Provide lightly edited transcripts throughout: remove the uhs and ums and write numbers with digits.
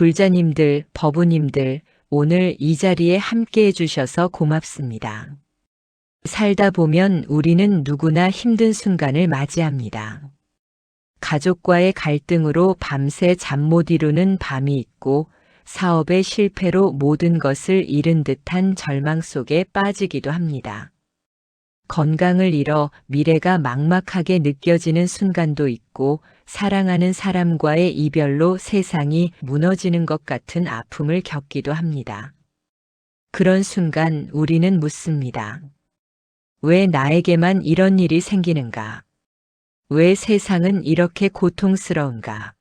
불자님들, 법우님들, 오늘 이 자리에 함께 해주셔서 고맙습니다. 살다 보면 우리는 누구나 힘든 순간을 맞이합니다. 가족과의 갈등으로 밤새 잠 못 이루는 밤이 있고 사업의 실패로 모든 것을 잃은 듯한 절망 속에 빠지기도 합니다. 건강을 잃어 미래가 막막하게 느껴지는 순간도 있고 사랑하는 사람과의 이별로 세상이 무너지는 것 같은 아픔을 겪기도 합니다. 그런 순간 우리는 묻습니다. 왜 나에게만 이런 일이 생기는가? 왜 세상은 이렇게 고통스러운가?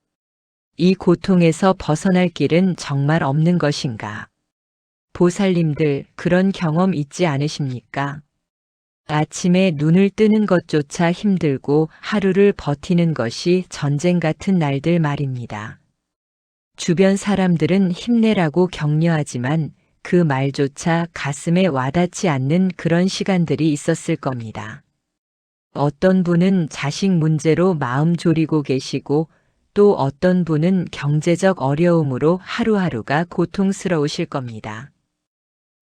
이 고통에서 벗어날 길은 정말 없는 것인가? 보살님들, 그런 경험 있지 않으십니까? 아침에 눈을 뜨는 것조차 힘들고 하루를 버티는 것이 전쟁 같은 날들 말입니다. 주변 사람들은 힘내라고 격려하지만 그 말조차 가슴에 와닿지 않는 그런 시간들이 있었을 겁니다. 어떤 분은 자식 문제로 마음 졸이고 계시고 또 어떤 분은 경제적 어려움으로 하루하루가 고통스러우실 겁니다.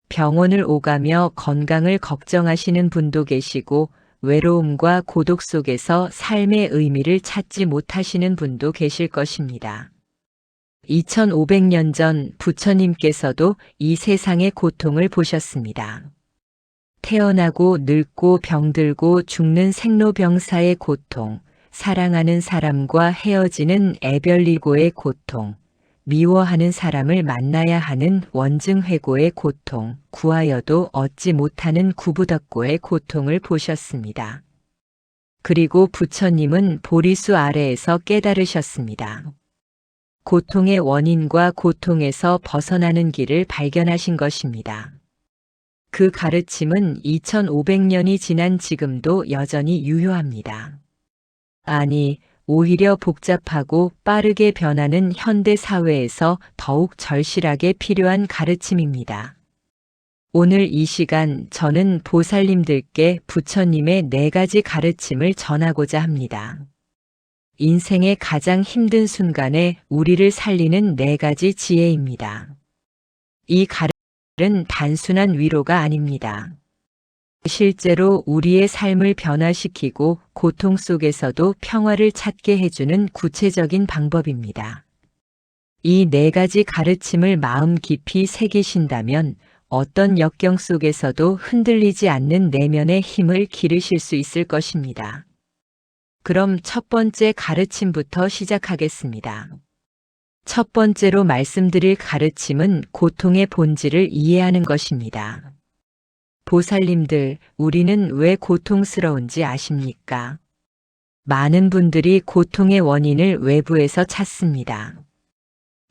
병원을 오가며 건강을 걱정하시는 분도 계시고 외로움과 고독 속에서 삶의 의미를 찾지 못하시는 분도 계실 것입니다. 2500년 전 부처님께서도 이 세상의 고통을 보셨습니다. 태어나고 늙고 병들고 죽는 생로병사의 고통, 사랑하는 사람과 헤어지는 애별리고의 고통, 미워하는 사람을 만나야 하는 원증회고의 고통, 구하여도 얻지 못하는 구부덕고의 고통을 보셨습니다. 그리고 부처님은 보리수 아래에서 깨달으셨습니다. 고통의 원인과 고통에서 벗어나는 길을 발견하신 것입니다. 그 가르침은 2500년이 지난 지금도 여전히 유효합니다. 아니, 오히려 복잡하고 빠르게 변하는 현대 사회에서 더욱 절실하게 필요한 가르침입니다. 오늘 이 시간 저는 보살님들께 부처님의 4가지 가르침을 전하고자 합니다. 인생의 가장 힘든 순간에 우리를 살리는 4가지 지혜입니다. 이 가르침은 단순한 위로가 아닙니다. 실제로 우리의 삶을 변화시키고 고통 속에서도 평화를 찾게 해주는 구체적인 방법입니다. 이 4가지 가르침을 마음 깊이 새기신다면 어떤 역경 속에서도 흔들리지 않는 내면의 힘을 기르실 수 있을 것입니다. 그럼 첫 번째 가르침부터 시작하겠습니다. 첫 번째로 말씀드릴 가르침은 고통의 본질을 이해하는 것입니다. 보살님들, 우리는 왜 고통스러운지 아십니까? 많은 분들이 고통의 원인을 외부에서 찾습니다.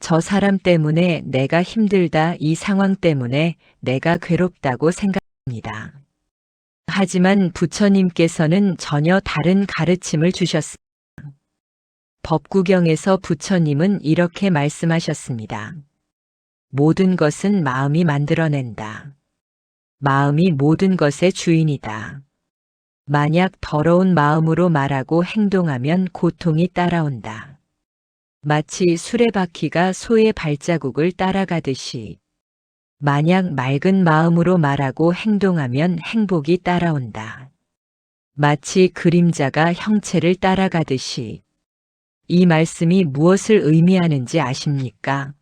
저 사람 때문에 내가 힘들다, 이 상황 때문에 내가 괴롭다고 생각합니다. 하지만 부처님께서는 전혀 다른 가르침을 주셨습니다. 법구경에서 부처님은 이렇게 말씀하셨습니다. 모든 것은 마음이 만들어낸다. 마음이 모든 것의 주인이다. 만약 더러운 마음으로 말하고 행동하면 고통이 따라온다. 마치 수레바퀴가 소의 발자국을 따라가듯이 만약 맑은 마음으로 말하고 행동하면 행복이 따라온다. 마치 그림자가 형체를 따라가듯이. 이 말씀이 무엇을 의미하는지 아십니까?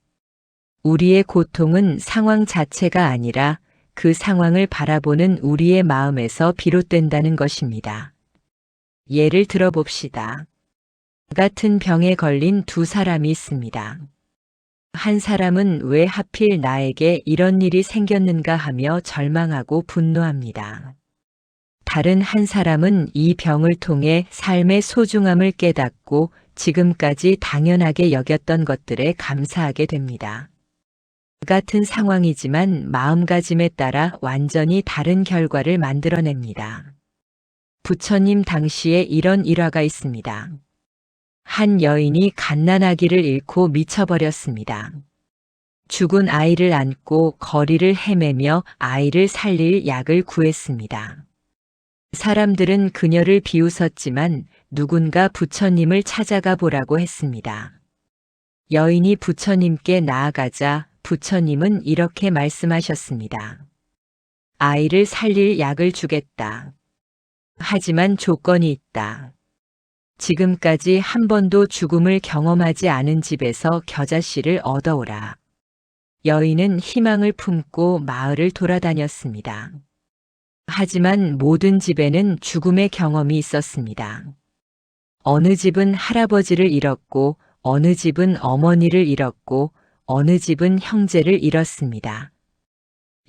우리의 고통은 상황 자체가 아니라 그 상황을 바라보는 우리의 마음에서 비롯된다는 것입니다. 예를 들어봅시다. 같은 병에 걸린 2 사람이 있습니다. 한 사람은 왜 하필 나에게 이런 일이 생겼는가 하며 절망하고 분노합니다. 다른 한 사람은 이 병을 통해 삶의 소중함을 깨닫고 지금까지 당연하게 여겼던 것들에 감사하게 됩니다. 같은 상황이지만 마음가짐에 따라 완전히 다른 결과를 만들어냅니다. 부처님 당시에 이런 일화가 있습니다. 한 여인이 갓난아기를 잃고 미쳐버렸습니다. 죽은 아이를 안고 거리를 헤매며 아이를 살릴 약을 구했습니다. 사람들은 그녀를 비웃었지만 누군가 부처님을 찾아가 보라고 했습니다. 여인이 부처님께 나아가자 부처님은 이렇게 말씀하셨습니다. 아이를 살릴 약을 주겠다. 하지만 조건이 있다. 지금까지 한 번도 죽음을 경험하지 않은 집에서 겨자씨를 얻어오라. 여인은 희망을 품고 마을을 돌아다녔습니다. 하지만 모든 집에는 죽음의 경험이 있었습니다. 어느 집은 할아버지를 잃었고, 어느 집은 어머니를 잃었고, 어느 집은 형제를 잃었습니다.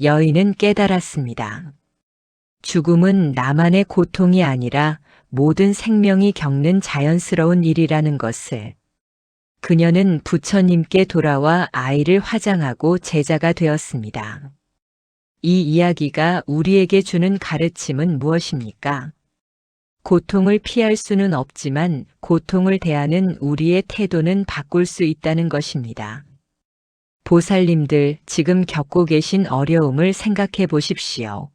여인은 깨달았습니다. 죽음은 나만의 고통이 아니라 모든 생명이 겪는 자연스러운 일이라는 것을. 그녀는 부처님께 돌아와 아이를 화장하고 제자가 되었습니다. 이 이야기가 우리에게 주는 가르침은 무엇입니까? 고통을 피할 수는 없지만 고통을 대하는 우리의 태도는 바꿀 수 있다는 것입니다. 보살님들, 지금 겪고 계신 어려움을 생각해 보십시오.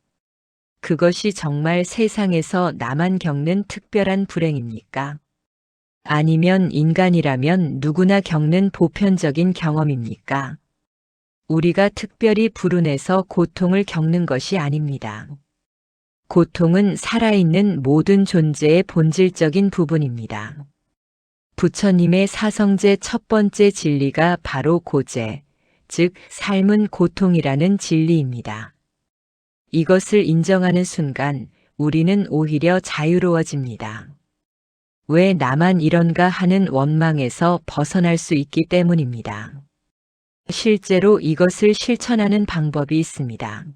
그것이 정말 세상에서 나만 겪는 특별한 불행입니까? 아니면 인간이라면 누구나 겪는 보편적인 경험입니까? 우리가 특별히 불운해서 고통을 겪는 것이 아닙니다. 고통은 살아있는 모든 존재의 본질적인 부분입니다. 부처님의 사성제 첫 번째 진리가 바로 고제, 즉 삶은 고통이라는 진리입니다. 이것을 인정하는 순간 우리는 오히려 자유로워집니다. 왜 나만 이런가 하는 원망에서 벗어날 수 있기 때문입니다. 실제로 이것을 실천하는 방법이 있습니다.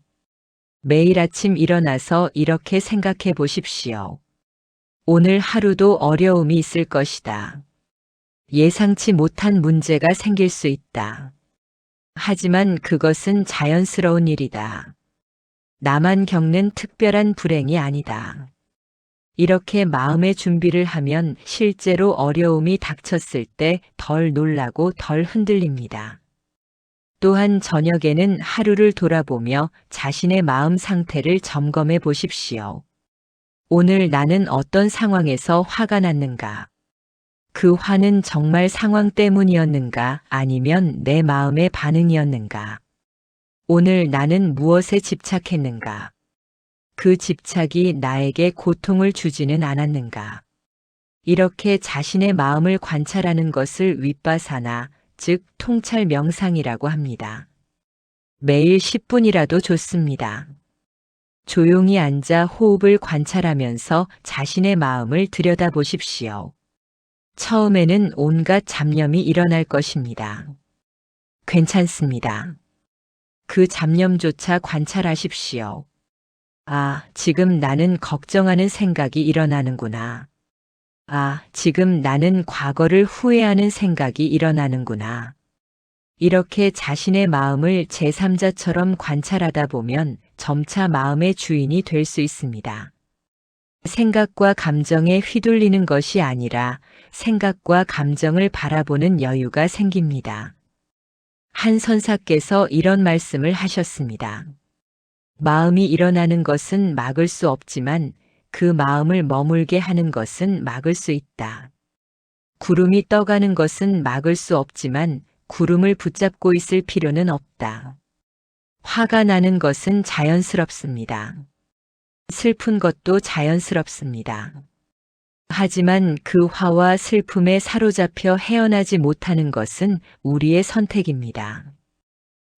매일 아침 일어나서 이렇게 생각해 보십시오. 오늘 하루도 어려움이 있을 것이다. 예상치 못한 문제가 생길 수 있다. 하지만 그것은 자연스러운 일이다. 나만 겪는 특별한 불행이 아니다. 이렇게 마음의 준비를 하면 실제로 어려움이 닥쳤을 때 덜 놀라고 덜 흔들립니다. 또한 저녁에는 하루를 돌아보며 자신의 마음 상태를 점검해 보십시오. 오늘 나는 어떤 상황에서 화가 났는가? 그 화는 정말 상황 때문이었는가 아니면 내 마음의 반응이었는가? 오늘 나는 무엇에 집착했는가? 그 집착이 나에게 고통을 주지는 않았는가? 이렇게 자신의 마음을 관찰하는 것을 윗바사나, 즉 통찰 명상이라고 합니다. 매일 10분이라도 좋습니다. 조용히 앉아 호흡을 관찰하면서 자신의 마음을 들여다보십시오. 처음에는 온갖 잡념이 일어날 것입니다. 괜찮습니다. 그 잡념조차 관찰하십시오. 아, 지금 나는 걱정하는 생각이 일어나는구나. 아, 지금 나는 과거를 후회하는 생각이 일어나는구나. 이렇게 자신의 마음을 제3자처럼 관찰하다 보면 점차 마음의 주인이 될 수 있습니다. 생각과 감정에 휘둘리는 것이 아니라 생각과 감정을 바라보는 여유가 생깁니다. 한 선사께서 이런 말씀을 하셨습니다. 마음이 일어나는 것은 막을 수 없지만 그 마음을 머물게 하는 것은 막을 수 있다. 구름이 떠가는 것은 막을 수 없지만 구름을 붙잡고 있을 필요는 없다. 화가 나는 것은 자연스럽습니다. 슬픈 것도 자연스럽습니다. 하지만 그 화와 슬픔에 사로잡혀 헤어나지 못하는 것은 우리의 선택입니다.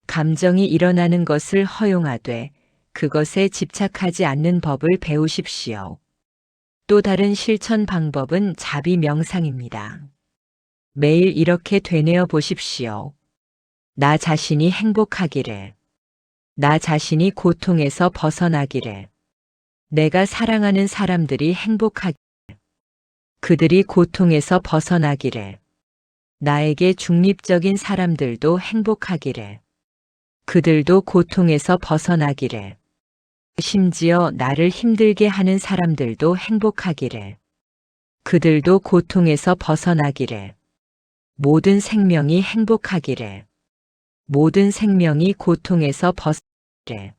감정이 일어나는 것을 허용하되 그것에 집착하지 않는 법을 배우십시오. 또 다른 실천 방법은 자비 명상입니다. 매일 이렇게 되뇌어 보십시오. 나 자신이 행복하기를. 나 자신이 고통에서 벗어나기를. 내가 사랑하는 사람들이 행복하기를. 그들이 고통에서 벗어나기를. 나에게 중립적인 사람들도 행복하기를. 그들도 고통에서 벗어나기를. 심지어 나를 힘들게 하는 사람들도 행복하기를. 그들도 고통에서 벗어나기를. 모든 생명이 행복하기를. 모든 생명이 고통에서 벗어나기를.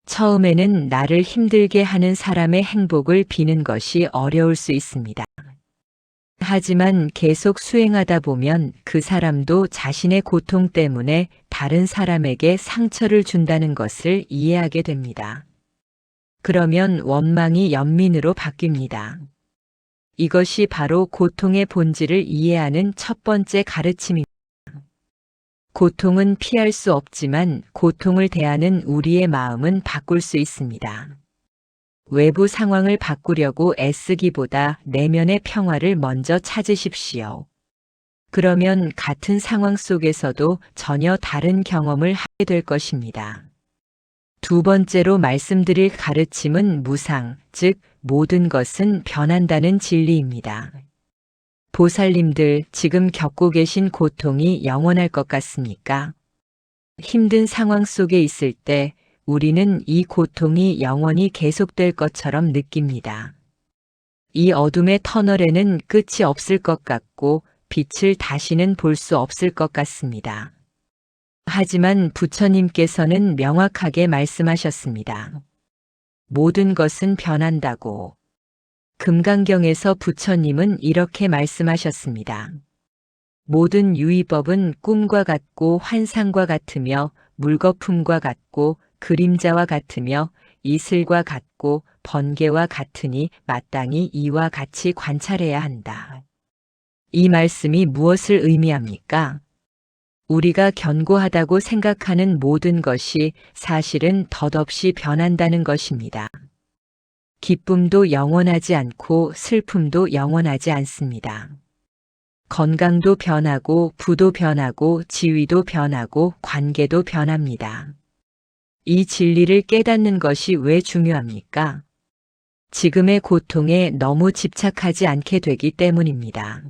처음에는 나를 힘들게 하는 사람의 행복을 비는 것이 어려울 수 있습니다. 하지만 계속 수행하다 보면 그 사람도 자신의 고통 때문에 다른 사람에게 상처를 준다는 것을 이해하게 됩니다. 그러면 원망이 연민으로 바뀝니다. 이것이 바로 고통의 본질을 이해하는 첫 번째 가르침입니다. 고통은 피할 수 없지만 고통을 대하는 우리의 마음은 바꿀 수 있습니다. 외부 상황을 바꾸려고 애쓰기보다 내면의 평화를 먼저 찾으십시오. 그러면 같은 상황 속에서도 전혀 다른 경험을 하게 될 것입니다. 두 번째로 말씀드릴 가르침은 무상, 즉 모든 것은 변한다는 진리입니다. 보살님들, 지금 겪고 계신 고통이 영원할 것 같습니까? 힘든 상황 속에 있을 때 우리는 이 고통이 영원히 계속될 것처럼 느낍니다. 이 어둠의 터널에는 끝이 없을 것 같고 빛을 다시는 볼 수 없을 것 같습니다. 하지만 부처님께서는 명확하게 말씀하셨습니다. 모든 것은 변한다고. 금강경에서 부처님은 이렇게 말씀하셨습니다. 모든 유의법은 꿈과 같고 환상과 같으며 물거품과 같고 그림자와 같으며 이슬과 같고 번개와 같으니 마땅히 이와 같이 관찰해야 한다. 이 말씀이 무엇을 의미합니까? 우리가 견고하다고 생각하는 모든 것이 사실은 덧없이 변한다는 것입니다. 기쁨도 영원하지 않고 슬픔도 영원하지 않습니다. 건강도 변하고 부도 변하고 지위도 변하고 관계도 변합니다. 이 진리를 깨닫는 것이 왜 중요합니까? 지금의 고통에 너무 집착하지 않게 되기 때문입니다.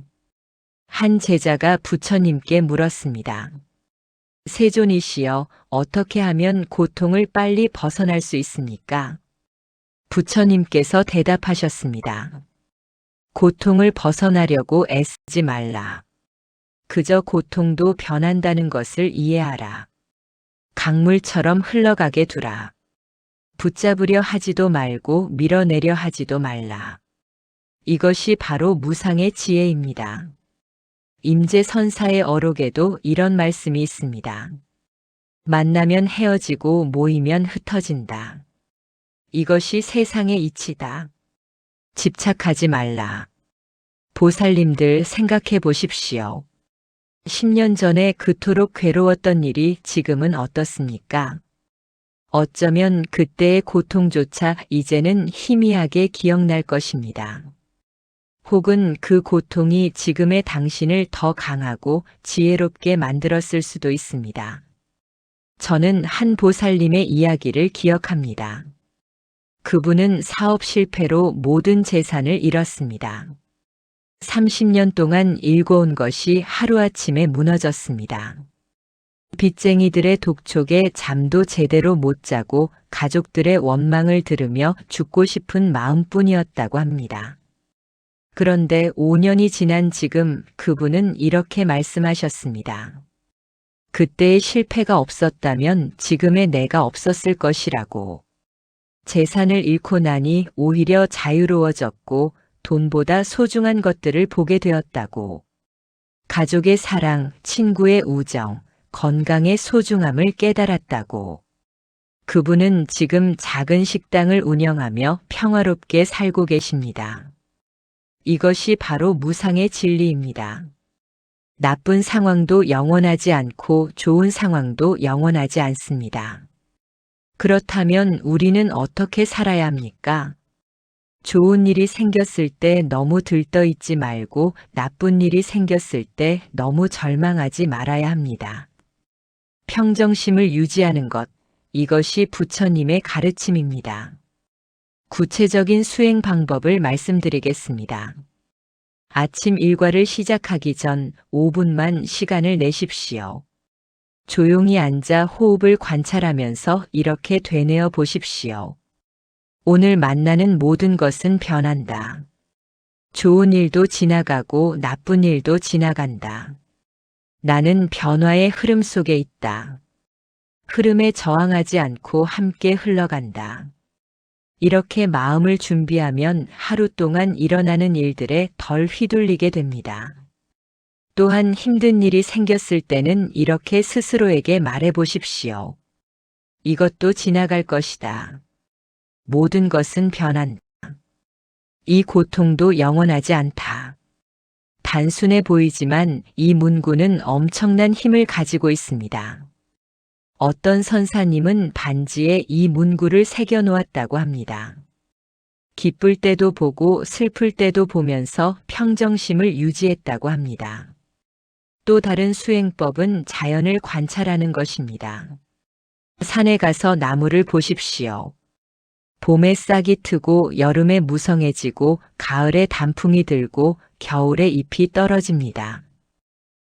한 제자가 부처님께 물었습니다. 세존이시여, 어떻게 하면 고통을 빨리 벗어날 수 있습니까? 부처님께서 대답하셨습니다. 고통을 벗어나려고 애쓰지 말라. 그저 고통도 변한다는 것을 이해하라. 강물처럼 흘러가게 두라. 붙잡으려 하지도 말고 밀어내려 하지도 말라. 이것이 바로 무상의 지혜입니다. 임재선사의 어록에도 이런 말씀이 있습니다. 만나면 헤어지고 모이면 흩어진다. 이것이 세상의 이치다. 집착하지 말라. 보살님들 생각해 보십시오. 10년 전에 그토록 괴로웠던 일이 지금은 어떻습니까? 어쩌면 그때의 고통조차 이제는 희미하게 기억날 것입니다. 혹은 그 고통이 지금의 당신을 더 강하고 지혜롭게 만들었을 수도 있습니다. 저는 한 보살님의 이야기를 기억합니다. 그분은 사업 실패로 모든 재산을 잃었습니다. 30년 동안 일궈온 것이 하루아침에 무너졌습니다. 빚쟁이들의 독촉에 잠도 제대로 못 자고 가족들의 원망을 들으며 죽고 싶은 마음뿐이었다고 합니다. 그런데 5년이 지난 지금 그분은 이렇게 말씀하셨습니다. 그때의 실패가 없었다면 지금의 내가 없었을 것이라고. 재산을 잃고 나니 오히려 자유로워졌고 돈보다 소중한 것들을 보게 되었다고. 가족의 사랑, 친구의 우정, 건강의 소중함을 깨달았다고. 그분은 지금 작은 식당을 운영하며 평화롭게 살고 계십니다. 이것이 바로 무상의 진리입니다. 나쁜 상황도 영원하지 않고 좋은 상황도 영원하지 않습니다. 그렇다면 우리는 어떻게 살아야 합니까? 좋은 일이 생겼을 때 너무 들떠 있지 말고 나쁜 일이 생겼을 때 너무 절망하지 말아야 합니다. 평정심을 유지하는 것, 이것이 부처님의 가르침입니다. 구체적인 수행 방법을 말씀드리겠습니다. 아침 일과를 시작하기 전 5분만 시간을 내십시오. 조용히 앉아 호흡을 관찰하면서 이렇게 되뇌어 보십시오. 오늘 만나는 모든 것은 변한다. 좋은 일도 지나가고 나쁜 일도 지나간다. 나는 변화의 흐름 속에 있다. 흐름에 저항하지 않고 함께 흘러간다. 이렇게 마음을 준비하면 하루 동안 일어나는 일들에 덜 휘둘리게 됩니다. 또한 힘든 일이 생겼을 때는 이렇게 스스로에게 말해 보십시오. 이것도 지나갈 것이다. 모든 것은 변한다. 이 고통도 영원하지 않다. 단순해 보이지만 이 문구는 엄청난 힘을 가지고 있습니다. 어떤 선사님은 반지에 이 문구를 새겨 놓았다고 합니다. 기쁠 때도 보고 슬플 때도 보면서 평정심을 유지했다고 합니다. 또 다른 수행법은 자연을 관찰하는 것입니다. 산에 가서 나무를 보십시오. 봄에 싹이 트고 여름에 무성해지고 가을에 단풍이 들고 겨울에 잎이 떨어집니다.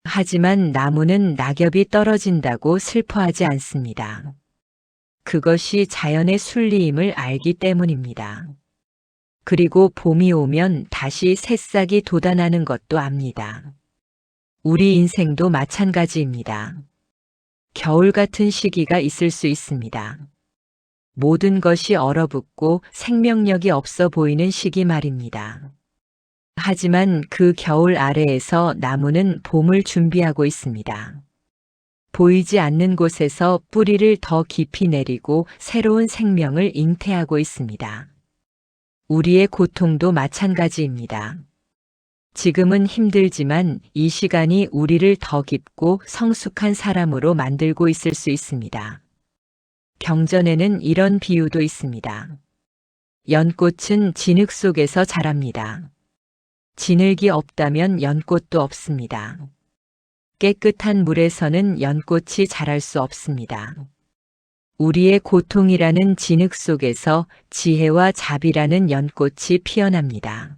하지만 나무는 낙엽이 떨어진다고 슬퍼하지 않습니다. 그것이 자연의 순리임을 알기 때문입니다. 그리고 봄이 오면 다시 새싹이 돋아나는 것도 압니다. 우리 인생도 마찬가지입니다. 겨울 같은 시기가 있을 수 있습니다. 모든 것이 얼어붙고 생명력이 없어 보이는 시기 말입니다. 하지만 그 겨울 아래에서 나무는 봄을 준비하고 있습니다. 보이지 않는 곳에서 뿌리를 더 깊이 내리고 새로운 생명을 잉태하고 있습니다. 우리의 고통도 마찬가지입니다. 지금은 힘들지만 이 시간이 우리를 더 깊고 성숙한 사람으로 만들고 있을 수 있습니다. 경전에는 이런 비유도 있습니다. 연꽃은 진흙 속에서 자랍니다. 진흙이 없다면 연꽃도 없습니다. 깨끗한 물에서는 연꽃이 자랄 수 없습니다. 우리의 고통이라는 진흙 속에서 지혜와 자비라는 연꽃이 피어납니다.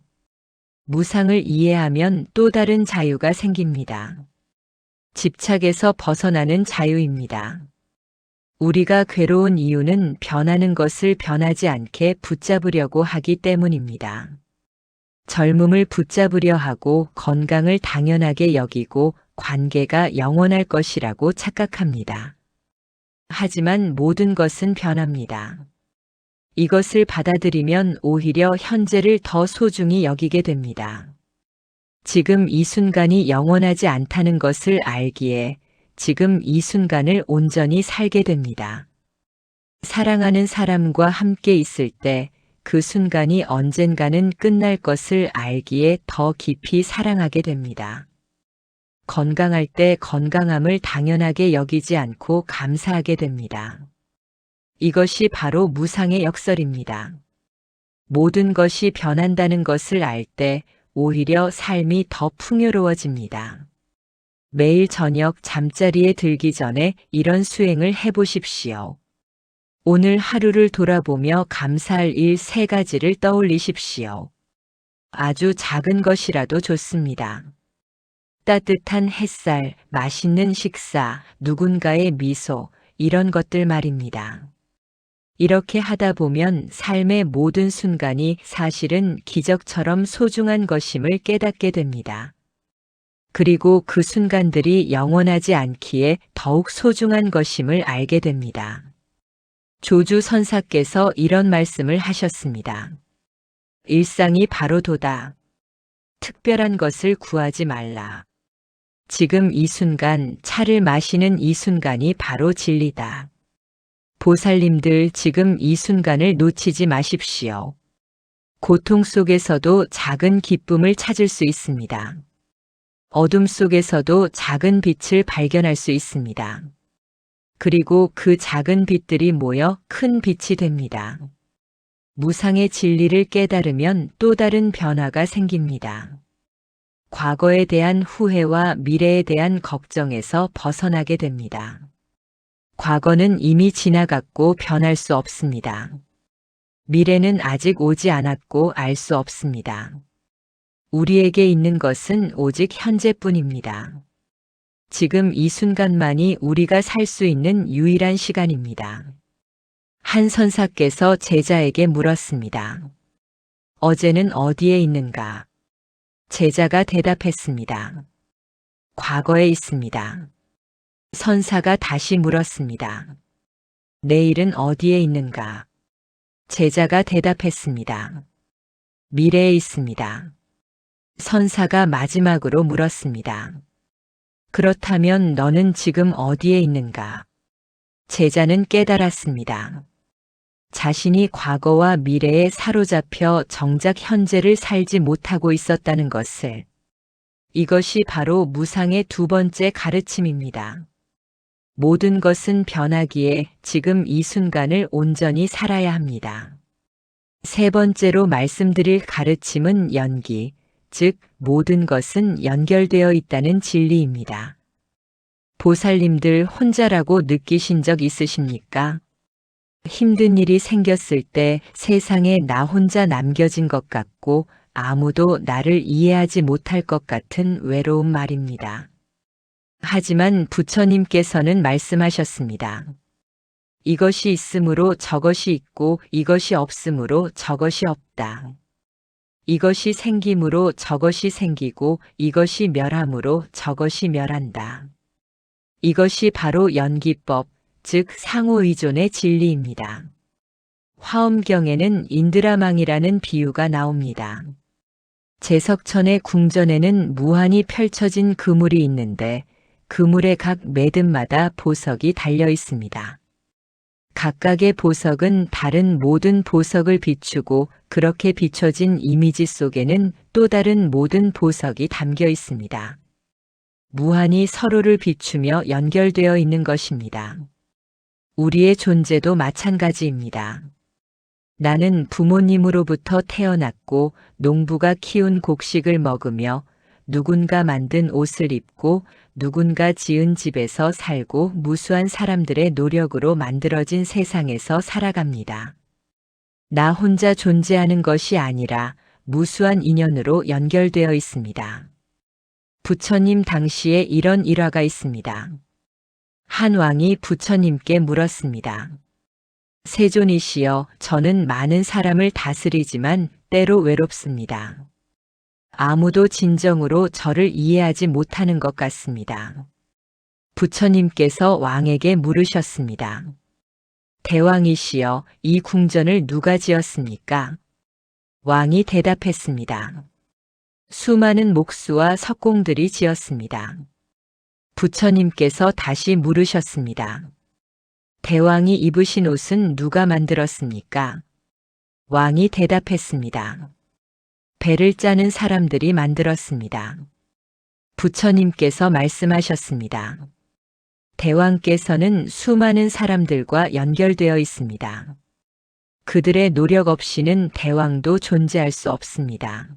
무상을 이해하면 또 다른 자유가 생깁니다. 집착에서 벗어나는 자유입니다. 우리가 괴로운 이유는 변하는 것을 변하지 않게 붙잡으려고 하기 때문입니다. 젊음을 붙잡으려 하고 건강을 당연하게 여기고 관계가 영원할 것이라고 착각합니다. 하지만 모든 것은 변합니다. 이것을 받아들이면 오히려 현재를 더 소중히 여기게 됩니다. 지금 이 순간이 영원하지 않다는 것을 알기에 지금 이 순간을 온전히 살게 됩니다. 사랑하는 사람과 함께 있을 때 그 순간이 언젠가는 끝날 것을 알기에 더 깊이 사랑하게 됩니다. 건강할 때 건강함을 당연하게 여기지 않고 감사하게 됩니다. 이것이 바로 무상의 역설입니다. 모든 것이 변한다는 것을 알 때 오히려 삶이 더 풍요로워집니다. 매일 저녁 잠자리에 들기 전에 이런 수행을 해보십시오. 오늘 하루를 돌아보며 감사할 일 3가지를 떠올리십시오. 아주 작은 것이라도 좋습니다. 따뜻한 햇살, 맛있는 식사, 누군가의 미소, 이런 것들 말입니다. 이렇게 하다 보면 삶의 모든 순간이 사실은 기적처럼 소중한 것임을 깨닫게 됩니다. 그리고 그 순간들이 영원하지 않기에 더욱 소중한 것임을 알게 됩니다. 조주 선사께서 이런 말씀을 하셨습니다. 일상이 바로도다. 특별한 것을 구하지 말라. 지금 이 순간, 차를 마시는 이 순간이 바로 진리다. 보살님들 지금 이 순간을 놓치지 마십시오. 고통 속에서도 작은 기쁨을 찾을 수 있습니다. 어둠 속에서도 작은 빛을 발견할 수 있습니다. 그리고 그 작은 빛들이 모여 큰 빛이 됩니다. 무상의 진리를 깨달으면 또 다른 변화가 생깁니다. 과거에 대한 후회와 미래에 대한 걱정에서 벗어나게 됩니다. 과거는 이미 지나갔고 변할 수 없습니다. 미래는 아직 오지 않았고 알 수 없습니다. 우리에게 있는 것은 오직 현재뿐입니다. 지금 이 순간만이 우리가 살 수 있는 유일한 시간입니다. 한 선사께서 제자에게 물었습니다. 어제는 어디에 있는가? 제자가 대답했습니다. 과거에 있습니다. 선사가 다시 물었습니다. 내일은 어디에 있는가? 제자가 대답했습니다. 미래에 있습니다. 선사가 마지막으로 물었습니다. 그렇다면 너는 지금 어디에 있는가? 제자는 깨달았습니다. 자신이 과거와 미래에 사로잡혀 정작 현재를 살지 못하고 있었다는 것을. 이것이 바로 무상의 두 번째 가르침입니다. 모든 것은 변하기에 지금 이 순간을 온전히 살아야 합니다. 세 번째로 말씀드릴 가르침은 연기, 즉 모든 것은 연결되어 있다는 진리입니다. 보살님들 혼자라고 느끼신 적 있으십니까? 힘든 일이 생겼을 때 세상에 나 혼자 남겨진 것 같고 아무도 나를 이해하지 못할 것 같은 외로움 말입니다. 하지만 부처님께서는 말씀하셨습니다. 이것이 있으므로 저것이 있고 이것이 없으므로 저것이 없다. 이것이 생김으로 저것이 생기고 이것이 멸함으로 저것이 멸한다. 이것이 바로 연기법, 즉 상호의존의 진리입니다. 화엄경에는 인드라망이라는 비유가 나옵니다. 제석천의 궁전에는 무한히 펼쳐진 그물이 있는데 그물의 각 매듭마다 보석이 달려 있습니다. 각각의 보석은 다른 모든 보석을 비추고 그렇게 비춰진 이미지 속에는 또 다른 모든 보석이 담겨 있습니다. 무한히 서로를 비추며 연결되어 있는 것입니다. 우리의 존재도 마찬가지입니다. 나는 부모님으로부터 태어났고 농부가 키운 곡식을 먹으며 누군가 만든 옷을 입고 누군가 지은 집에서 살고 무수한 사람들의 노력으로 만들어진 세상에서 살아갑니다. 나 혼자 존재하는 것이 아니라 무수한 인연으로 연결되어 있습니다. 부처님 당시에 이런 일화가 있습니다. 한 왕이 부처님께 물었습니다. 세존이시여, 저는 많은 사람을 다스리지만 때로 외롭습니다. 아무도 진정으로 저를 이해하지 못하는 것 같습니다. 부처님께서 왕에게 물으셨습니다. 대왕이시여, 이 궁전을 누가 지었습니까? 왕이 대답했습니다. 수많은 목수와 석공들이 지었습니다. 부처님께서 다시 물으셨습니다. 대왕이 입으신 옷은 누가 만들었습니까? 왕이 대답했습니다. 배를 짜는 사람들이 만들었습니다. 부처님께서 말씀하셨습니다. 대왕께서는 수많은 사람들과 연결되어 있습니다. 그들의 노력 없이는 대왕도 존재할 수 없습니다.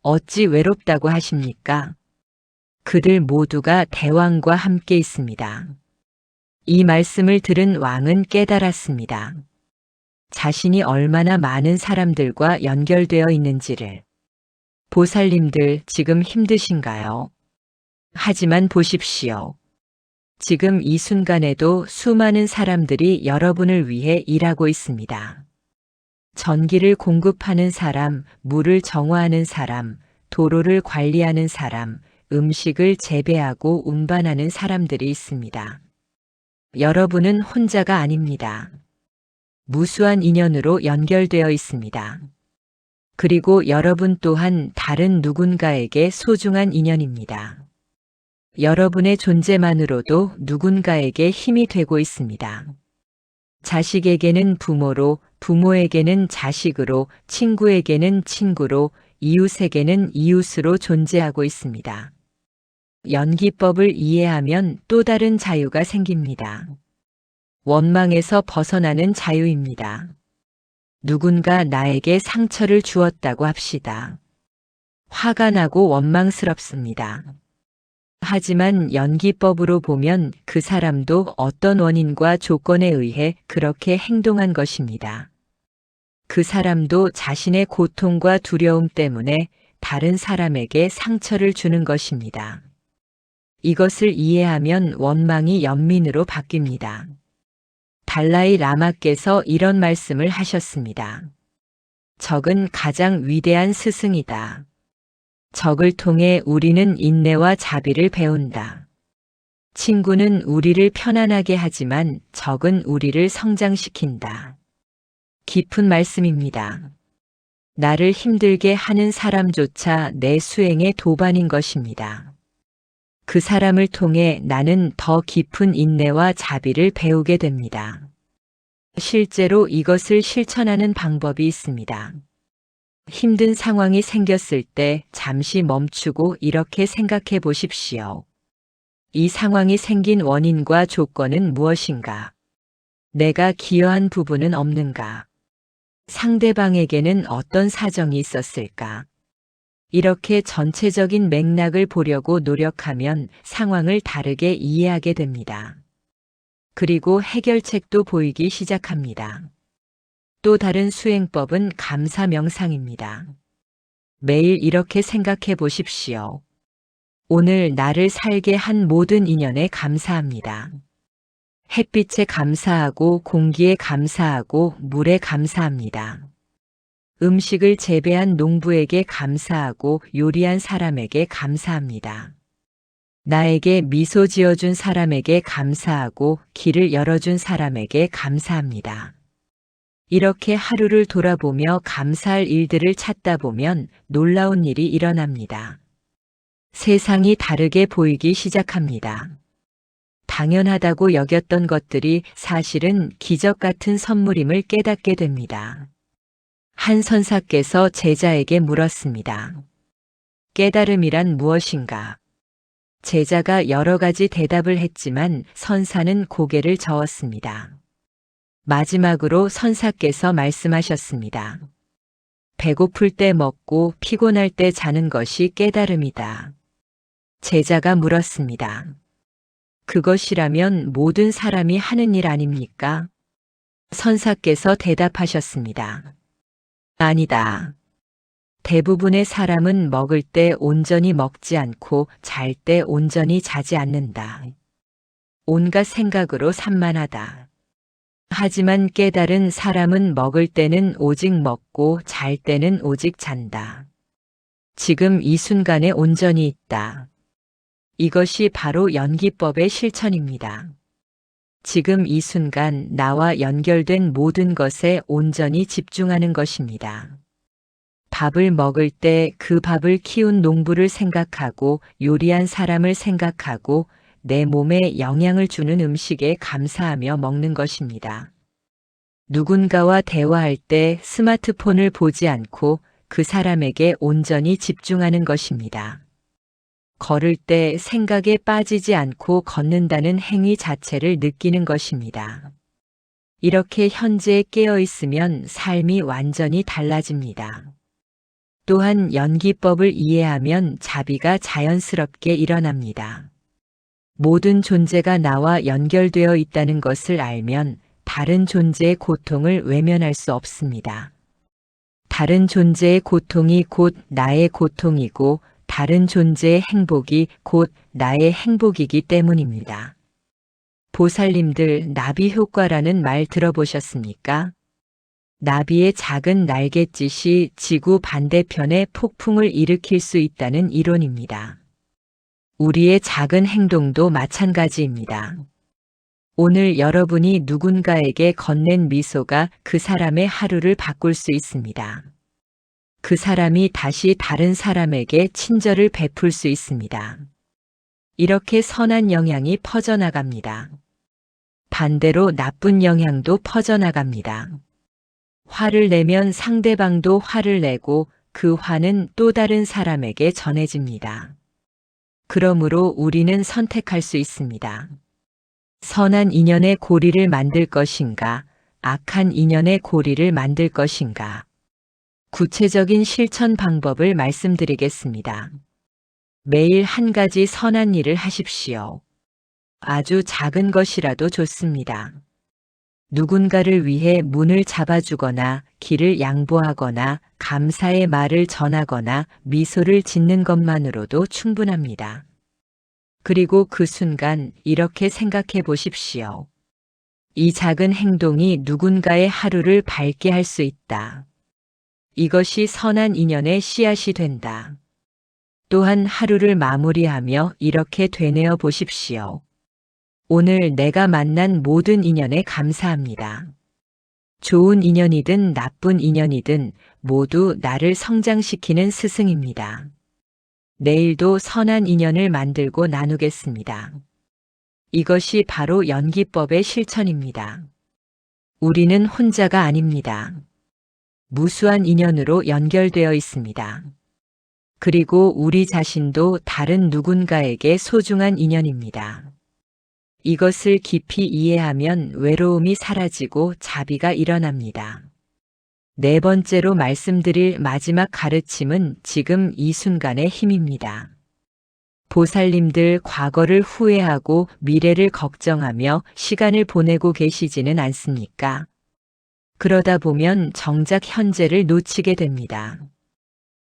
어찌 외롭다고 하십니까? 그들 모두가 대왕과 함께 있습니다. 이 말씀을 들은 왕은 깨달았습니다. 자신이 얼마나 많은 사람들과 연결되어 있는지를. 보살님들 지금 힘드신가요? 하지만 보십시오. 지금 이 순간에도 수많은 사람들이 여러분을 위해 일하고 있습니다. 전기를 공급하는 사람, 물을 정화하는 사람, 도로를 관리하는 사람, 음식을 재배하고 운반하는 사람들이 있습니다. 여러분은 혼자가 아닙니다. 무수한 인연으로 연결되어 있습니다. 그리고 여러분 또한 다른 누군가에게 소중한 인연입니다. 여러분의 존재만으로도 누군가에게 힘이 되고 있습니다. 자식에게는 부모로, 부모에게는 자식으로, 친구에게는 친구로, 이웃에게는 이웃으로 존재하고 있습니다. 연기법을 이해하면 또 다른 자유가 생깁니다. 원망에서 벗어나는 자유입니다. 누군가 나에게 상처를 주었다고 합시다. 화가 나고 원망스럽습니다. 하지만 연기법으로 보면 그 사람도 어떤 원인과 조건에 의해 그렇게 행동한 것입니다. 그 사람도 자신의 고통과 두려움 때문에 다른 사람에게 상처를 주는 것입니다. 이것을 이해하면 원망이 연민으로 바뀝니다. 달라이 라마께서 이런 말씀을 하셨습니다. 적은 가장 위대한 스승이다. 적을 통해 우리는 인내와 자비를 배운다. 친구는 우리를 편안하게 하지만 적은 우리를 성장시킨다. 깊은 말씀입니다. 나를 힘들게 하는 사람조차 내 수행의 도반인 것입니다. 그 사람을 통해 나는 더 깊은 인내와 자비를 배우게 됩니다. 실제로 이것을 실천하는 방법이 있습니다. 힘든 상황이 생겼을 때 잠시 멈추고 이렇게 생각해 보십시오. 이 상황이 생긴 원인과 조건은 무엇인가? 내가 기여한 부분은 없는가? 상대방에게는 어떤 사정이 있었을까? 이렇게 전체적인 맥락을 보려고 노력하면 상황을 다르게 이해하게 됩니다. 그리고 해결책도 보이기 시작합니다. 또 다른 수행법은 감사 명상입니다. 매일 이렇게 생각해 보십시오. 오늘 나를 살게 한 모든 인연에 감사합니다. 햇빛에 감사하고 공기에 감사하고 물에 감사합니다. 음식을 재배한 농부에게 감사하고 요리한 사람에게 감사합니다. 나에게 미소 지어준 사람에게 감사하고 길을 열어준 사람에게 감사합니다. 이렇게 하루를 돌아보며 감사할 일들을 찾다 보면 놀라운 일이 일어납니다. 세상이 다르게 보이기 시작합니다. 당연하다고 여겼던 것들이 사실은 기적 같은 선물임을 깨닫게 됩니다. 한 선사께서 제자에게 물었습니다. 깨달음이란 무엇인가? 제자가 여러 가지 대답을 했지만 선사는 고개를 저었습니다. 마지막으로 선사께서 말씀하셨습니다. 배고플 때 먹고 피곤할 때 자는 것이 깨달음이다. 제자가 물었습니다. 그것이라면 모든 사람이 하는 일 아닙니까? 선사께서 대답하셨습니다. 아니다. 대부분의 사람은 먹을 때 온전히 먹지 않고 잘 때 온전히 자지 않는다. 온갖 생각으로 산만하다. 하지만 깨달은 사람은 먹을 때는 오직 먹고 잘 때는 오직 잔다. 지금 이 순간에 온전히 있다. 이것이 바로 연기법의 실천입니다. 지금 이 순간 나와 연결된 모든 것에 온전히 집중하는 것입니다. 밥을 먹을 때 그 밥을 키운 농부를 생각하고 요리한 사람을 생각하고 내 몸에 영향을 주는 음식에 감사하며 먹는 것입니다. 누군가와 대화할 때 스마트폰을 보지 않고 그 사람에게 온전히 집중하는 것입니다. 걸을 때 생각에 빠지지 않고 걷는다는 행위 자체를 느끼는 것입니다. 이렇게 현재에 깨어 있으면 삶이 완전히 달라집니다. 또한 연기법을 이해하면 자비가 자연스럽게 일어납니다. 모든 존재가 나와 연결되어 있다는 것을 알면 다른 존재의 고통을 외면할 수 없습니다. 다른 존재의 고통이 곧 나의 고통이고 다른 존재의 행복이 곧 나의 행복이기 때문입니다. 보살님들 나비 효과라는 말 들어보셨습니까? 나비의 작은 날갯짓이 지구 반대편에 폭풍을 일으킬 수 있다는 이론입니다. 우리의 작은 행동도 마찬가지입니다. 오늘 여러분이 누군가에게 건넨 미소가 그 사람의 하루를 바꿀 수 있습니다. 그 사람이 다시 다른 사람에게 친절을 베풀 수 있습니다. 이렇게 선한 영향이 퍼져나갑니다. 반대로 나쁜 영향도 퍼져나갑니다. 화를 내면 상대방도 화를 내고 그 화는 또 다른 사람에게 전해집니다. 그러므로 우리는 선택할 수 있습니다. 선한 인연의 고리를 만들 것인가, 악한 인연의 고리를 만들 것인가. 구체적인 실천 방법을 말씀드리겠습니다. 매일 한 가지 선한 일을 하십시오. 아주 작은 것이라도 좋습니다. 누군가를 위해 문을 잡아주거나 길을 양보하거나 감사의 말을 전하거나 미소를 짓는 것만으로도 충분합니다. 그리고 그 순간 이렇게 생각해 보십시오. 이 작은 행동이 누군가의 하루를 밝게 할 수 있다. 이것이 선한 인연의 씨앗이 된다. 또한 하루를 마무리하며 이렇게 되뇌어 보십시오. 오늘 내가 만난 모든 인연에 감사합니다. 좋은 인연이든 나쁜 인연이든 모두 나를 성장시키는 스승입니다. 내일도 선한 인연을 만들고 나누겠습니다. 이것이 바로 연기법의 실천입니다. 우리는 혼자가 아닙니다. 무수한 인연으로 연결되어 있습니다. 그리고 우리 자신도 다른 누군가에게 소중한 인연입니다. 이것을 깊이 이해하면 외로움이 사라지고 자비가 일어납니다. 네 번째로 말씀드릴 마지막 가르침은 지금 이 순간의 힘입니다. 보살님들 과거를 후회하고 미래를 걱정하며 시간을 보내고 계시지는 않습니까? 그러다 보면 정작 현재를 놓치게 됩니다.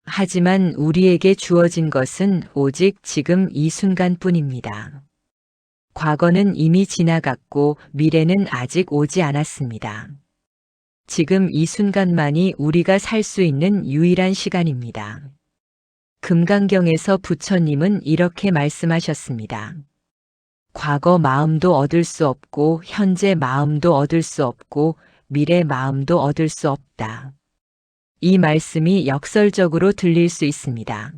하지만 우리에게 주어진 것은 오직 지금 이 순간뿐입니다. 과거는 이미 지나갔고 미래는 아직 오지 않았습니다. 지금 이 순간만이 우리가 살 수 있는 유일한 시간입니다. 금강경에서 부처님은 이렇게 말씀하셨습니다. 과거 마음도 얻을 수 없고 현재 마음도 얻을 수 없고 미래 마음도 얻을 수 없다. 이 말씀이 역설적으로 들릴 수 있습니다.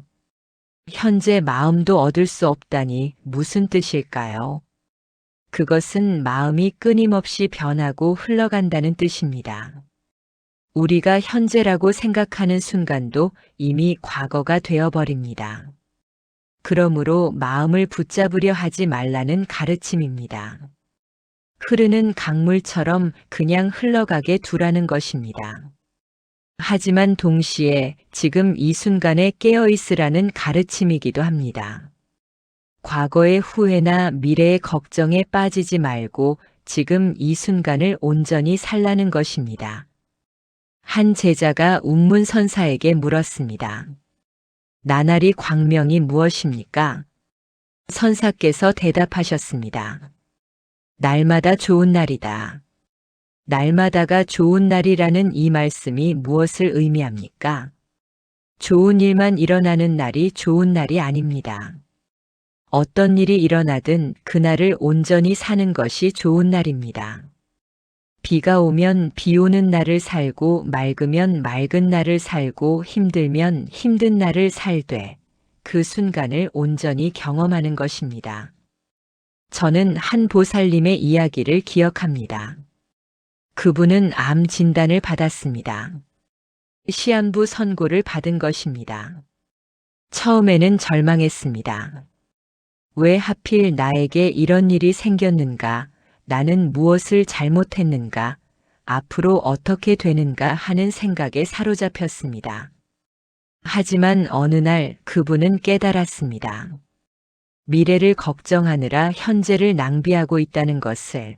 현재 마음도 얻을 수 없다니 무슨 뜻일까요? 그것은 마음이 끊임없이 변하고 흘러간다는 뜻입니다. 우리가 현재라고 생각하는 순간도 이미 과거가 되어버립니다. 그러므로 마음을 붙잡으려 하지 말라는 가르침입니다. 흐르는 강물처럼 그냥 흘러가게 두라는 것입니다. 하지만 동시에 지금 이 순간에 깨어있으라는 가르침이기도 합니다. 과거의 후회나 미래의 걱정에 빠지지 말고 지금 이 순간을 온전히 살라는 것입니다. 한 제자가 운문선사에게 물었습니다. 나날이 광명이 무엇입니까? 선사께서 대답하셨습니다. 날마다 좋은 날이다. 날마다가 좋은 날이라는 이 말씀이 무엇을 의미합니까? 좋은 일만 일어나는 날이 좋은 날이 아닙니다. 어떤 일이 일어나든 그날을 온전히 사는 것이 좋은 날입니다. 비가 오면 비 오는 날을 살고 맑으면 맑은 날을 살고 힘들면 힘든 날을 살되 그 순간을 온전히 경험하는 것입니다. 저는 한 보살님의 이야기를 기억합니다. 그분은 암 진단을 받았습니다. 시한부 선고를 받은 것입니다. 처음에는 절망했습니다. 왜 하필 나에게 이런 일이 생겼는가? 나는 무엇을 잘못했는가? 앞으로 어떻게 되는가 하는 생각에 사로잡혔습니다. 하지만 어느 날 그분은 깨달았습니다. 미래를 걱정하느라 현재를 낭비하고 있다는 것을.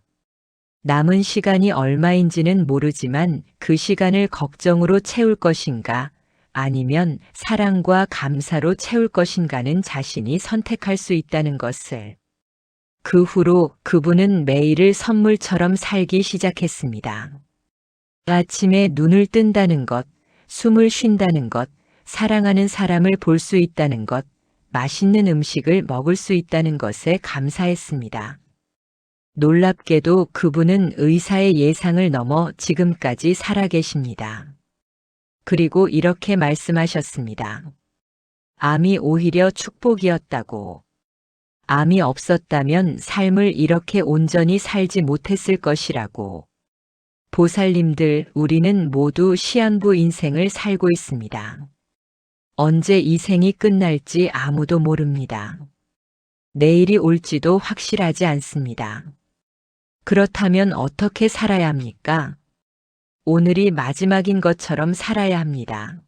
남은 시간이 얼마인지는 모르지만 그 시간을 걱정으로 채울 것인가 아니면 사랑과 감사로 채울 것인가는 자신이 선택할 수 있다는 것을. 그 후로 그분은 매일을 선물처럼 살기 시작했습니다. 아침에 눈을 뜬다는 것, 숨을 쉰다는 것, 사랑하는 사람을 볼 수 있다는 것, 맛있는 음식을 먹을 수 있다는 것에 감사했습니다. 놀랍게도 그분은 의사의 예상을 넘어 지금까지 살아계십니다. 그리고 이렇게 말씀하셨습니다. 암이 오히려 축복이었다고. 암이 없었다면 삶을 이렇게 온전히 살지 못했을 것이라고. 보살님들, 우리는 모두 시한부 인생을 살고 있습니다. 언제 이 생이 끝날지 아무도 모릅니다. 내일이 올지도 확실하지 않습니다. 그렇다면 어떻게 살아야 합니까? 오늘이 마지막인 것처럼 살아야 합니다.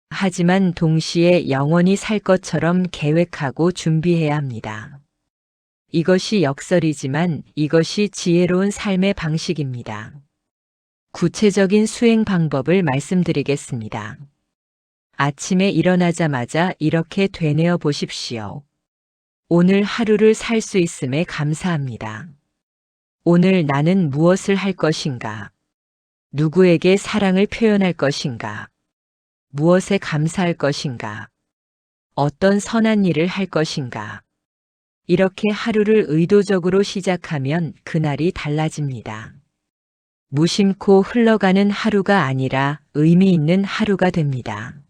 하지만 동시에 영원히 살 것처럼 계획하고 준비해야 합니다. 이것이 역설이지만 이것이 지혜로운 삶의 방식입니다. 구체적인 수행 방법을 말씀드리겠습니다. 아침에 일어나자마자 이렇게 되뇌어 보십시오. 오늘 하루를 살 수 있음에 감사합니다. 오늘 나는 무엇을 할 것인가? 누구에게 사랑을 표현할 것인가? 무엇에 감사할 것인가? 어떤 선한 일을 할 것인가? 이렇게 하루를 의도적으로 시작하면 그날이 달라집니다. 무심코 흘러가는 하루가 아니라 의미 있는 하루가 됩니다.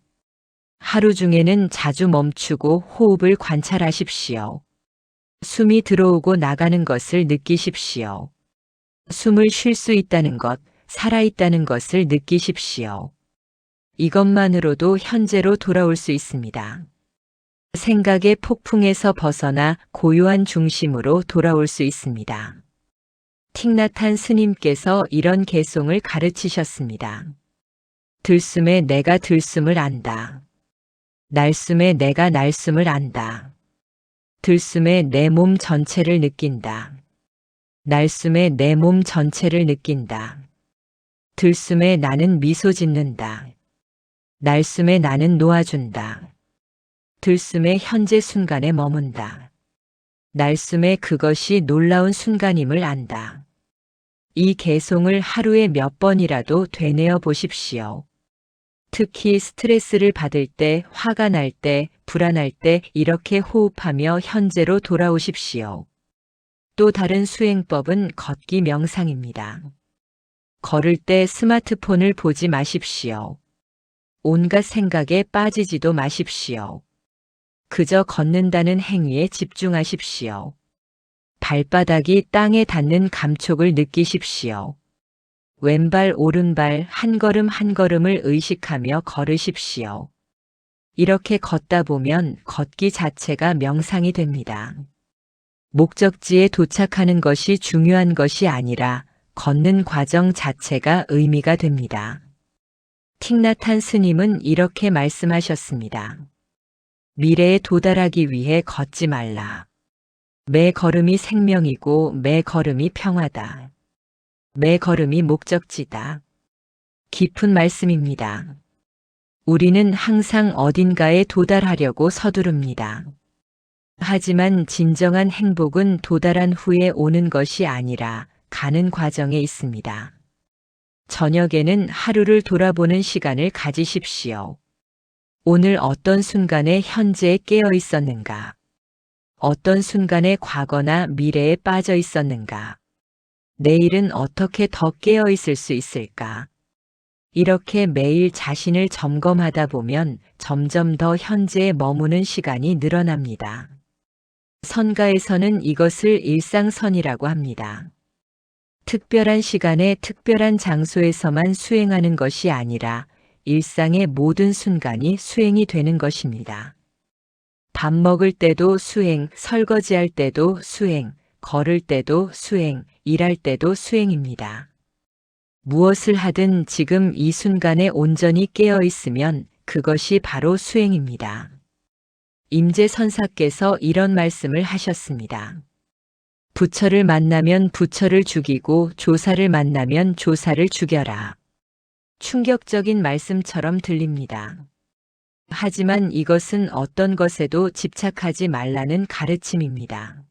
하루 중에는 자주 멈추고 호흡을 관찰하십시오. 숨이 들어오고 나가는 것을 느끼십시오. 숨을 쉴 수 있다는 것, 살아있다는 것을 느끼십시오. 이것만으로도 현재로 돌아올 수 있습니다. 생각의 폭풍에서 벗어나 고요한 중심으로 돌아올 수 있습니다. 틱나탄 스님께서 이런 개송을 가르치셨습니다. 들숨에 내가 들숨을 안다. 날숨에 내가 날숨을 안다. 들숨에 내 몸 전체를 느낀다. 날숨에 내 몸 전체를 느낀다. 들숨에 나는 미소 짓는다. 날숨에 나는 놓아준다. 들숨에 현재 순간에 머문다. 날숨에 그것이 놀라운 순간임을 안다. 이 개송을 하루에 몇 번이라도 되뇌어 보십시오. 특히 스트레스를 받을 때, 화가 날 때, 불안할 때 이렇게 호흡하며 현재로 돌아오십시오. 또 다른 수행법은 걷기 명상입니다. 걸을 때 스마트폰을 보지 마십시오. 온갖 생각에 빠지지도 마십시오. 그저 걷는다는 행위에 집중하십시오. 발바닥이 땅에 닿는 감촉을 느끼십시오. 왼발 오른발 한 걸음 한 걸음을 의식하며 걸으십시오. 이렇게 걷다 보면 걷기 자체가 명상이 됩니다. 목적지에 도착하는 것이 중요한 것이 아니라 걷는 과정 자체가 의미가 됩니다. 틱나탄 스님은 이렇게 말씀하셨습니다. 미래에 도달하기 위해 걷지 말라. 매 걸음이 생명이고 매 걸음이 평화다. 매 걸음이 목적지다. 깊은 말씀입니다. 우리는 항상 어딘가에 도달하려고 서두릅니다. 하지만 진정한 행복은 도달한 후에 오는 것이 아니라 가는 과정에 있습니다. 저녁에는 하루를 돌아보는 시간을 가지십시오. 오늘 어떤 순간에 현재에 깨어 있었는가? 어떤 순간에 과거나 미래에 빠져 있었는가? 내일은 어떻게 더 깨어 있을 수 있을까? 이렇게 매일 자신을 점검하다 보면 점점 더 현재에 머무는 시간이 늘어납니다. 선가에서는 이것을 일상선이라고 합니다. 특별한 시간에 특별한 장소에서만 수행하는 것이 아니라 일상의 모든 순간이 수행이 되는 것입니다. 밥 먹을 때도 수행, 설거지할 때도 수행, 걸을 때도 수행, 일할 때도 수행입니다. 무엇을 하든 지금 이 순간에 온전히 깨어 있으면 그것이 바로 수행입니다. 임재선사께서 이런 말씀을 하셨습니다. 부처를 만나면 부처를 죽이고 조사를 만나면 조사를 죽여라. 충격적인 말씀처럼 들립니다. 하지만 이것은 어떤 것에도 집착하지 말라는 가르침입니다.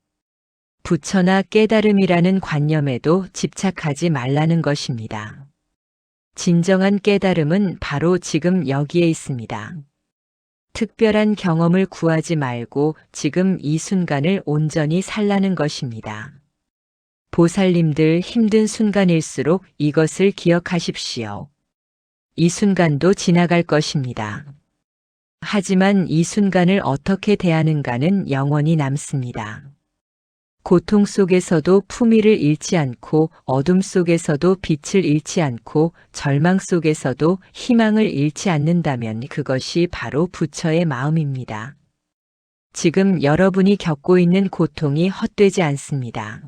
부처나 깨달음이라는 관념에도 집착하지 말라는 것입니다. 진정한 깨달음은 바로 지금 여기에 있습니다. 특별한 경험을 구하지 말고 지금 이 순간을 온전히 살라는 것입니다. 보살님들 힘든 순간일수록 이것을 기억하십시오. 이 순간도 지나갈 것입니다. 하지만 이 순간을 어떻게 대하는가는 영원히 남습니다. 고통 속에서도 품위를 잃지 않고 어둠 속에서도 빛을 잃지 않고 절망 속에서도 희망을 잃지 않는다면 그것이 바로 부처의 마음입니다. 지금 여러분이 겪고 있는 고통이 헛되지 않습니다.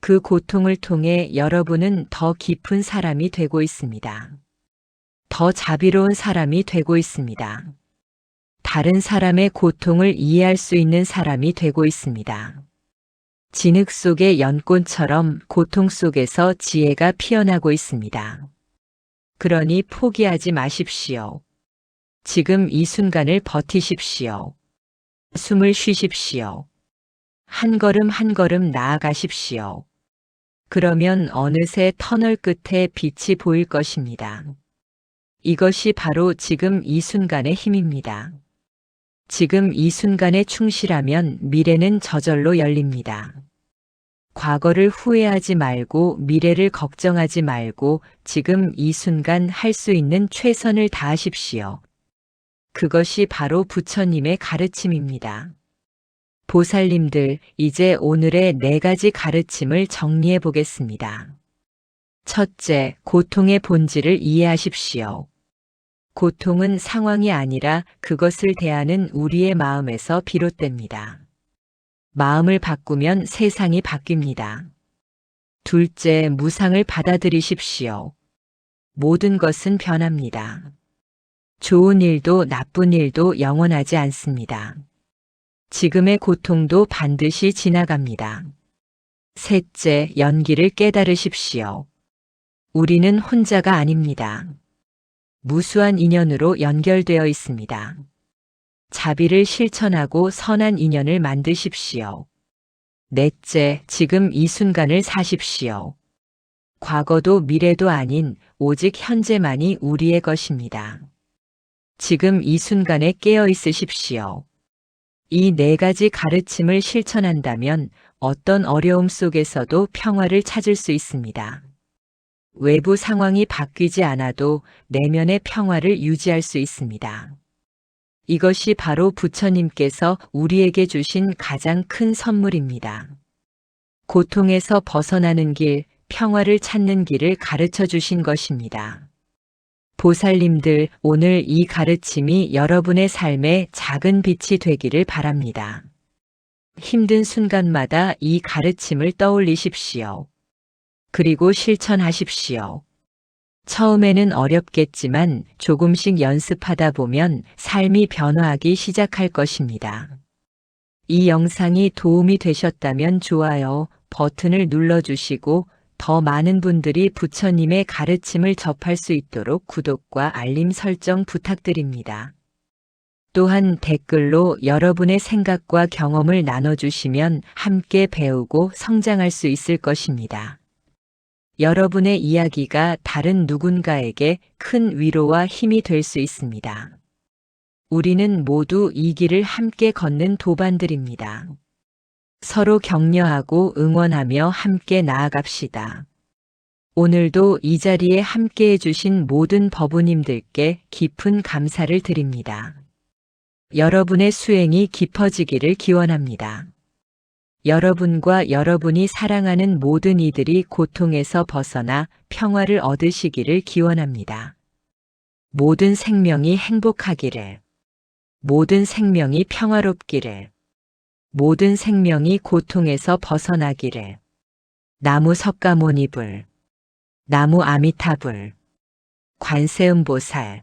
그 고통을 통해 여러분은 더 깊은 사람이 되고 있습니다. 더 자비로운 사람이 되고 있습니다. 다른 사람의 고통을 이해할 수 있는 사람이 되고 있습니다. 진흙 속의 연꽃처럼 고통 속에서 지혜가 피어나고 있습니다. 그러니 포기하지 마십시오. 지금 이 순간을 버티십시오. 숨을 쉬십시오. 한 걸음 한 걸음 나아가십시오. 그러면 어느새 터널 끝에 빛이 보일 것입니다. 이것이 바로 지금 이 순간의 힘입니다. 지금 이 순간에 충실하면 미래는 저절로 열립니다. 과거를 후회하지 말고 미래를 걱정하지 말고 지금 이 순간 할 수 있는 최선을 다하십시오. 그것이 바로 부처님의 가르침입니다. 보살님들, 이제 오늘의 4가지 가르침을 정리해 보겠습니다. 첫째, 고통의 본질을 이해하십시오. 고통은 상황이 아니라 그것을 대하는 우리의 마음에서 비롯됩니다. 마음을 바꾸면 세상이 바뀝니다. 둘째, 무상을 받아들이십시오. 모든 것은 변합니다. 좋은 일도 나쁜 일도 영원하지 않습니다. 지금의 고통도 반드시 지나갑니다. 셋째, 연기를 깨달으십시오. 우리는 혼자가 아닙니다. 무수한 인연으로 연결되어 있습니다. 자비를 실천하고 선한 인연을 만드십시오. 넷째, 지금 이 순간을 사십시오. 과거도 미래도 아닌 오직 현재만이 우리의 것입니다. 지금 이 순간에 깨어 있으십시오. 이 4가지 가르침을 실천한다면 어떤 어려움 속에서도 평화를 찾을 수 있습니다. 외부 상황이 바뀌지 않아도 내면의 평화를 유지할 수 있습니다. 이것이 바로 부처님께서 우리에게 주신 가장 큰 선물입니다. 고통에서 벗어나는 길, 평화를 찾는 길을 가르쳐 주신 것입니다. 보살님들, 오늘 이 가르침이 여러분의 삶에 작은 빛이 되기를 바랍니다. 힘든 순간마다 이 가르침을 떠올리십시오. 그리고 실천하십시오. 처음에는 어렵겠지만 조금씩 연습하다 보면 삶이 변화하기 시작할 것입니다. 이 영상이 도움이 되셨다면 좋아요 버튼을 눌러주시고 더 많은 분들이 부처님의 가르침을 접할 수 있도록 구독과 알림 설정 부탁드립니다. 또한 댓글로 여러분의 생각과 경험을 나눠주시면 함께 배우고 성장할 수 있을 것입니다. 여러분의 이야기가 다른 누군가에게 큰 위로와 힘이 될 수 있습니다. 우리는 모두 이 길을 함께 걷는 도반들입니다. 서로 격려하고 응원하며 함께 나아갑시다. 오늘도 이 자리에 함께 해주신 모든 법우님들께 깊은 감사를 드립니다. 여러분의 수행이 깊어지기를 기원합니다. 여러분과 여러분이 사랑하는 모든 이들이 고통에서 벗어나 평화를 얻으시기를 기원합니다. 모든 생명이 행복하기를, 모든 생명이 평화롭기를, 모든 생명이 고통에서 벗어나기를. 나무 석가모니불, 나무 아미타불, 관세음보살.